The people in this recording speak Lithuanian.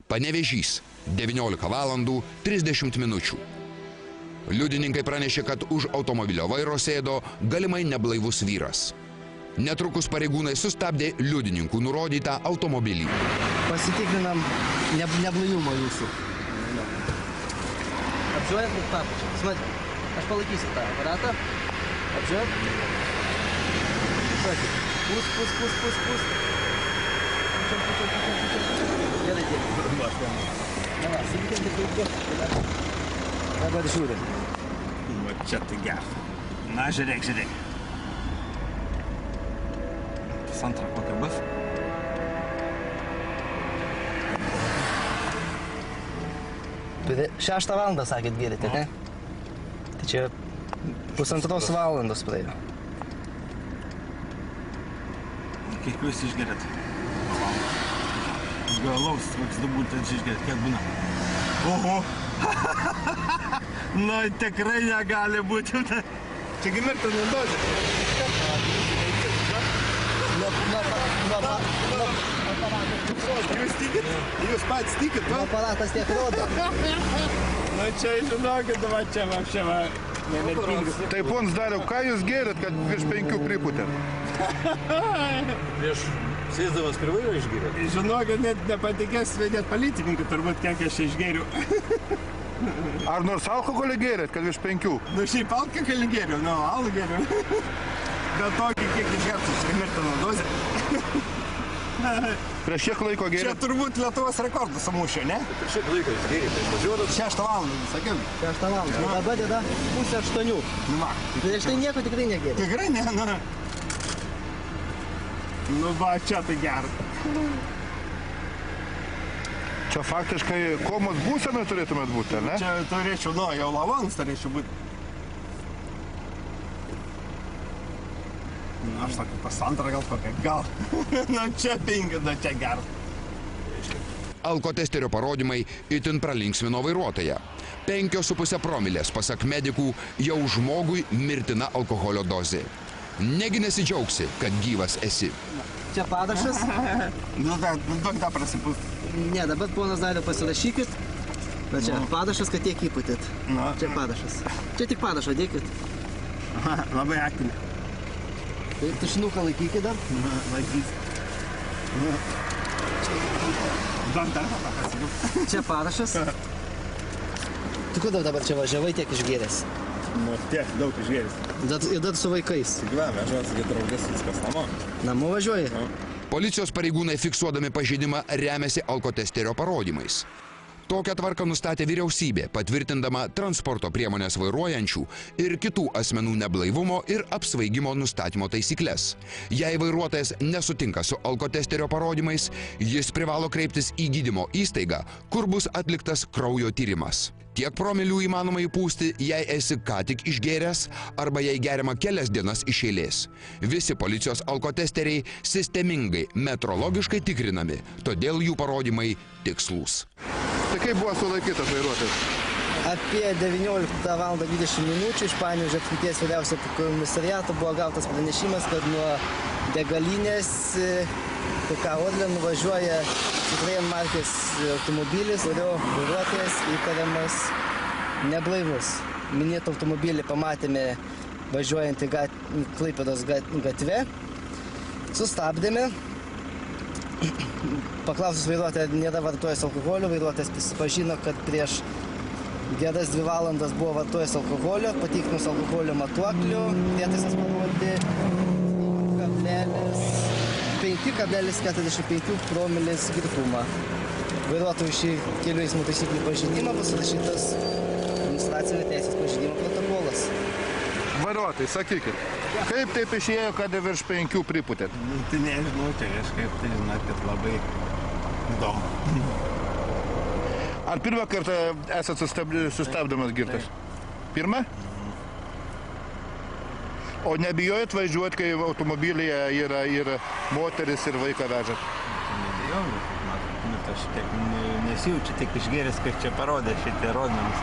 Panevėžys, 19:30 min. Liudininkai pranešė, kad už automobilio vairo sėdo galimai neblaivus vyras. Netrukus pareigūnai sustabdė liudininkų nurodytą automobilį. Pasitikrinam neblaivumą jūsų. Apžiūrėjot, kaip papučia. Smačiai, aš palaikysiu tą aparatą. Apžiūrėjot. Pus. Gerai, dėkui. Na, sakykim, tik vaiku. Dabar žiūrim. Va čia tai geras. Na, žiūrėk. Tas antra kokia bus? Turi 6 valandą, sakėt, gėrėte, ne? Tai čia 1,5 valandos praėjo. Kiek jūs išgerėt? Aš galaus, koks būtent išgerėt, kiek būna? Oho! Na, tikrai negali būti. Čia mirtina dozė. Jūs tikit? Jūs pats tikit, va? Aparatas tiek rodo. Na, čia žinokit, va čia, va. Tai pons Dariau, ką jūs gėrėt, kad virš 5 pripūtėt? Prieš sėsdamas prie vairo išgėrėt? Žinokit, net nepatikės net politininkai, turbūt kiek aš išgėriu. Ar nors alkoholį gėrėt, kad virš 5? Nu, šiaip alkoholį gėriu, nu, alų gėriu. Dėl tokį, kiek išgertus, mirtina dozė. Prieš kiek laiko Čia gėrėt? turbūt Lietuvos rekordus sumušė, ne? Prieš kiek laiko jūs gėrėte? Važiuodat? 6 valandą, sakiau. 6 valandą. Dabar yra 7:30. Nu, va. Prieš tai nieko tikrai negėrė. Tikrai ne, nu. Nu, va, čia tai gerai. Čia faktiškai komos būsenai turėtumėt būti, ar ne? Čia turėčiau, nu, jau lavonus turėčiau būti. Aš sakau, pas antrą gal kokią, gal. Nu, čia 5, nu, čia geras. Alkotesterio parodymai itin pralinksmino vairuotoją. 5,5 promilės, pasak medikų, jau žmogui mirtina alkoholio dozė. Negi nesidžiaugsi, kad gyvas esi. Čia padašas. Nu, duok tą prasipūst. Ne, dabar ponas Dariau pasirašykit. Bet čia padašas, kad tiek įpūtėt. Nu. Čia padašas. Čia tik padašą dėkit. Labai aktinė. Tai tušinuką laikykit dar. Laikys. Duok dar tą prasipūst. Čia padašas. Tu kodėl dabar čia važiavai tiek išgėręs? Nu, tiek daug išgėris. Ir dar su vaikais. Tikrai, vežuosi, kad draugas viskas namo. Namo važiuoji? Policijos pareigūnai fiksuodami pažeidimą remiasi alkotesterio parodymais. Tokią tvarką nustatė vyriausybė, patvirtindama transporto priemonės vairuojančių ir kitų asmenų neblaivumo ir apsvaigimo nustatymo taisyklės. Jei vairuotojas nesutinka su alkotesterio parodymais, jis privalo kreiptis į gydymo įstaigą, kur bus atliktas kraujo tyrimas. Tiek promilių įmanoma įpūsti, jei esi ką tik išgėręs arba jei geriama kelias dienas iš eilės. Visi policijos alkotesteriai sistemingai, metrologiškai tikrinami, todėl jų parodymai tikslūs. Tai kaip buvo sulaikytas vairuotojas? Apie 19:20 min. Iš Panevėžio apskrities vyriausio komisariato buvo gautas pranešimas, kad nuo degalinės PK Orlen nuvažiuoja Citroen markės automobilis, kurio vairuotojas įtariamas neblaivus. Minėtą automobilį pamatėme važiuojant į Klaipėdos gatve. Sustabdėme. Paklausus vairuotoją, nėra vartojęs alkoholio, vairuotojas prisipažino, kad prieš geras 2 valandas buvo vartojęs alkoholio, patikrinus alkoholio matuoklių, prietaisas parodė 5,45 promilės girtumą. Vairuotojų šį kelių eismo taisyklių pažeidimą pasirašytas administracinio teisės pažeidimo protokolas. Vairuotojai, sakykit, kaip taip išėjo, kad virš 5 pripūtėt? Tai nežinau, čia kažkaip, tai žinot, kad labai įdomu. Ar pirmą kartą esat sustabdomas girtas? Pirmą? O nebijojat važiuoti, kai automobilyje yra moteris ir vaiką vežat? Nebijau, bet aš tiek nesijaučiu, tik išgėręs, kad čia parodė šitie rodmenys.